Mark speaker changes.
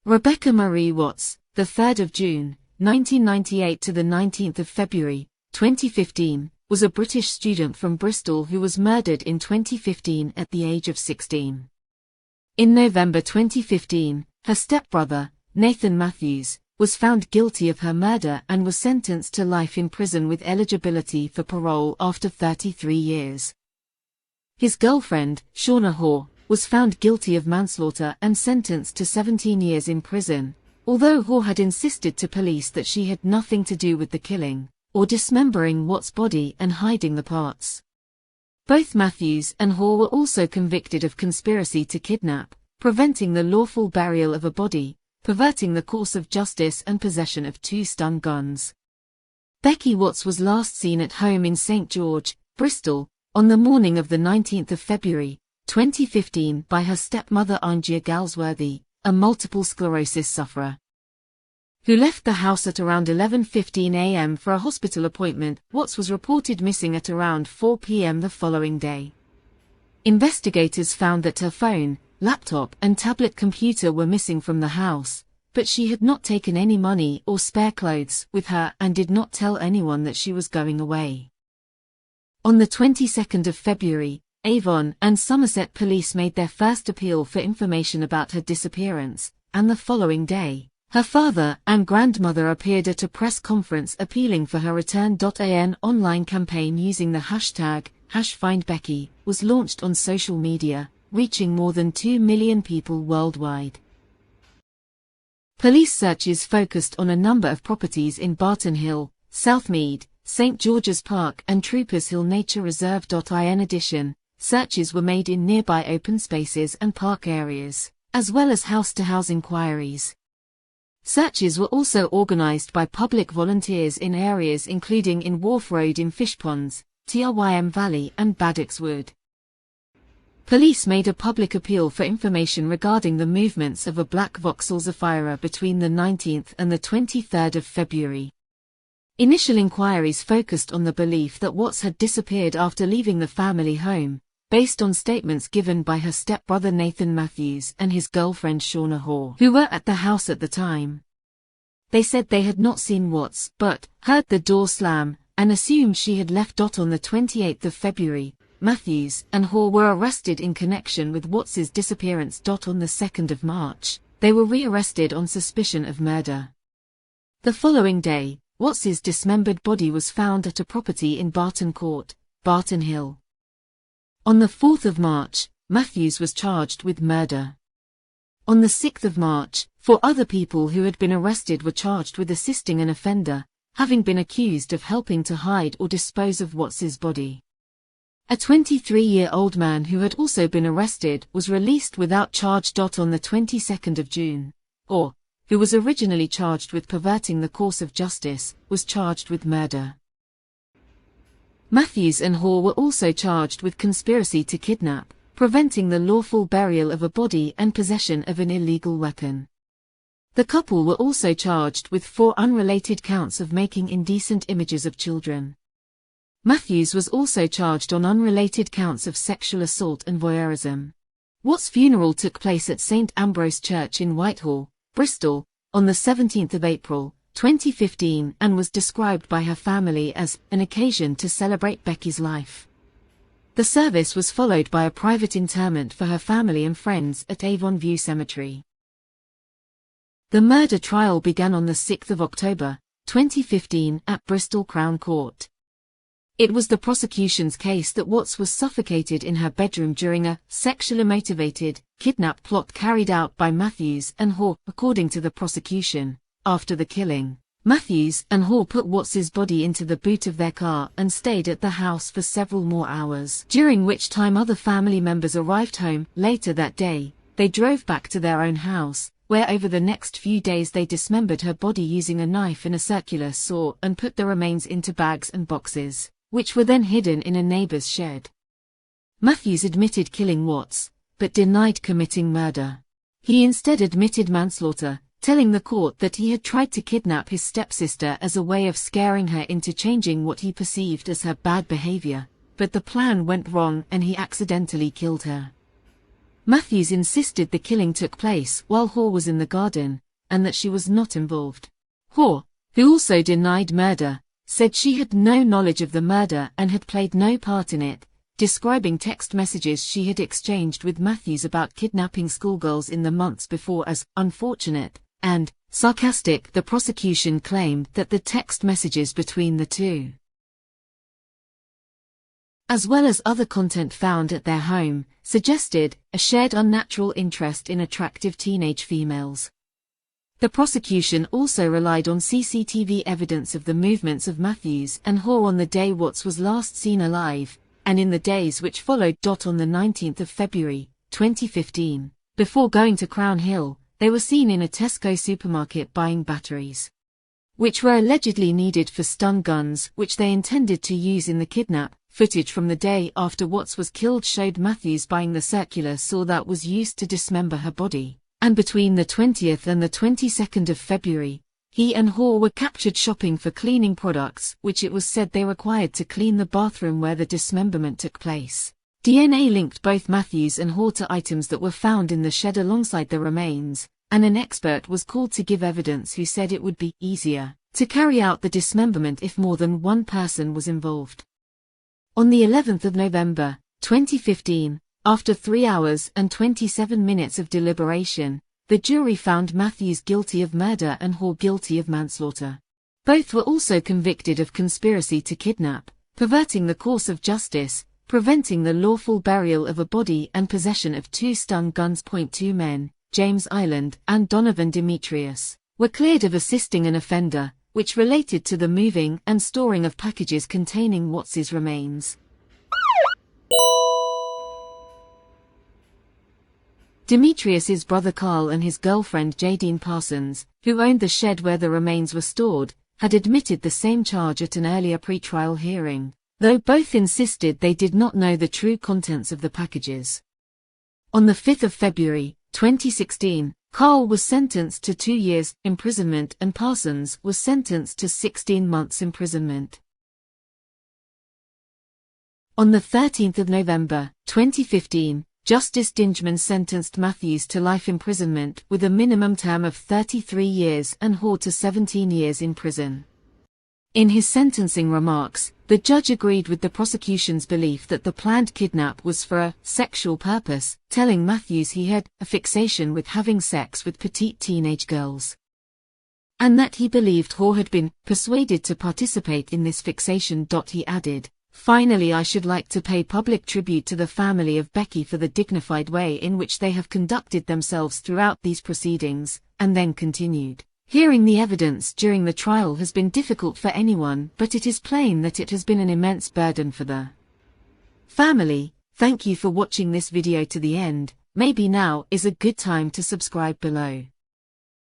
Speaker 1: Rebecca Marie Watts, the 3rd of June, 1998 to the 19th of February, 2015, was a British student from Bristol who was murdered in 2015 at the age of 16. In November 2015, her stepbrother, Nathan Matthews, was found guilty of her murder and was sentenced to life in prison with eligibility for parole after 33 years. His girlfriend, Shauna Hoare, was found guilty of manslaughter and sentenced to 17 years in prison, although Hoare had insisted to police that she had nothing to do with the killing, or dismembering Watts' body and hiding the parts. Both Matthews and Hoare were also convicted of conspiracy to kidnap, preventing the lawful burial of a body, perverting the course of justice and possession of 2 stun guns. Becky Watts was last seen at home in St. George, Bristol, on the morning of the 19th of February, 2015 by her stepmother Angia Galsworthy, a multiple sclerosis sufferer, who left the house at around 11:15 a.m. for a hospital appointment. Watts was reported missing at around 4 p.m. the following day. Investigators found that her phone, laptop and tablet computer were missing from the house, but she had not taken any money or spare clothes with her and did not tell anyone that she was going away. On the 22nd of February, Avon and Somerset police made their first appeal for information about her disappearance, and the following day, her father and grandmother appeared at a press conference appealing for her return. An online campaign using the hashtag #FindBecky was launched on social media, reaching more than 2 million people worldwide. Police searches focused on a number of properties in Barton Hill, Southmead, St. George's Park and Troopers Hill Nature Reserve. In addition, searches were made in nearby open spaces and park areas, as well as house-to-house inquiries. Searches were also organized by public volunteers in areas including in Wharf Road in Fishponds, Trym Valley and Baddocks Wood. Police made a public appeal for information regarding the movements of a black Vauxhall Zafira between the 19th and the 23rd of February. Initial inquiries focused on the belief that Watts had disappeared after leaving the family home, based on statements given by her stepbrother Nathan Matthews and his girlfriend Shauna Hoare, who were at the house at the time. They said they had not seen Watts but heard the door slam and assumed she had left. On the 28th of February, Matthews and Hoare were arrested in connection with Watts's disappearance. On the 2nd of March, they were rearrested on suspicion of murder. The following day, Watts's dismembered body was found at a property in Barton Court, Barton Hill. On the 4th of March, Matthews was charged with murder. On the 6th of March, 4 other people who had been arrested were charged with assisting an offender, having been accused of helping to hide or dispose of Watts's body. A 23-year-old man who had also been arrested was released without charge. On the 22nd of June, Orr, who was originally charged with perverting the course of justice, was charged with murder. Matthews and Hoare were also charged with conspiracy to kidnap, preventing the lawful burial of a body and possession of an illegal weapon. The couple were also charged with 4 unrelated counts of making indecent images of children. Matthews was also charged on unrelated counts of sexual assault and voyeurism. Watts' funeral took place at St. Ambrose Church in Whitehall, Bristol, on the 17th of April, 2015 and was described by her family as an occasion to celebrate Becky's life. The service was followed by a private interment for her family and friends at Avon View Cemetery. The murder trial began on the 6th of October, 2015 at Bristol Crown Court. It was the prosecution's case that Watts was suffocated in her bedroom during a sexually motivated kidnap plot carried out by Matthews and Hoare, according to the prosecution. After the killing, Matthews and Hoare put Watts's body into the boot of their car and stayed at the house for several more hours, during which time other family members arrived home. Later that day, they drove back to their own house, where over the next few days they dismembered her body using a knife and a circular saw and put the remains into bags and boxes, which were then hidden in a neighbor's shed. Matthews admitted killing Watts, but denied committing murder. He instead admitted manslaughter, telling the court that he had tried to kidnap his stepsister as a way of scaring her into changing what he perceived as her bad behavior, but the plan went wrong and he accidentally killed her. Matthews insisted the killing took place while Hoare was in the garden, and that she was not involved. Hoare, who also denied murder, said she had no knowledge of the murder and had played no part in it, describing text messages she had exchanged with Matthews about kidnapping schoolgirls in the months before as unfortunate and sarcastic. The prosecution claimed that the text messages between the two, as well as other content found at their home, suggested a shared unnatural interest in attractive teenage females. The prosecution also relied on CCTV evidence of the movements of Matthews and Hoare on the day Watts was last seen alive, and in the days which followed. On the 19th of February, 2015, before going to Crown Hill, they were seen in a Tesco supermarket buying batteries, which were allegedly needed for stun guns which they intended to use in the kidnap. Footage from the day after Watts was killed showed Matthews buying the circular saw that was used to dismember her body, and between the 20th and the 22nd of February, he and Hoare were captured shopping for cleaning products which it was said they required to clean the bathroom where the dismemberment took place. DNA linked both Matthews and Hoare to items that were found in the shed alongside the remains, and an expert was called to give evidence who said it would be easier to carry out the dismemberment if more than one person was involved. On the 11th of November, 2015, after 3 hours and 27 minutes of deliberation, the jury found Matthews guilty of murder and Hoare guilty of manslaughter. Both were also convicted of conspiracy to kidnap, perverting the course of justice, preventing the lawful burial of a body and possession of 2 stun guns. 2 men, James Ireland and Donovan Demetrius, were cleared of assisting an offender, which related to the moving and storing of packages containing Watts's remains. Demetrius's brother Carl and his girlfriend Jadine Parsons, who owned the shed where the remains were stored, had admitted the same charge at an earlier pre-trial hearing, though both insisted they did not know the true contents of the packages. On the 5th of February, 2016, Carl was sentenced to 2 years imprisonment and Parsons was sentenced to 16 months imprisonment. On the 13th of November, 2015, Justice Dingeman sentenced Matthews to life imprisonment with a minimum term of 33 years and Hoare to 17 years in prison. In his sentencing remarks, the judge agreed with the prosecution's belief that the planned kidnap was for a sexual purpose, telling Matthews he had a fixation with having sex with petite teenage girls, and that he believed Hoare had been persuaded to participate in this fixation. He added, "Finally, I should like to pay public tribute to the family of Becky for the dignified way in which they have conducted themselves throughout these proceedings," and then continued, "Hearing the evidence during the trial has been difficult for anyone, but it is plain that it has been an immense burden for the family. Thank you for watching this video to the end. Maybe now is a good time to subscribe below."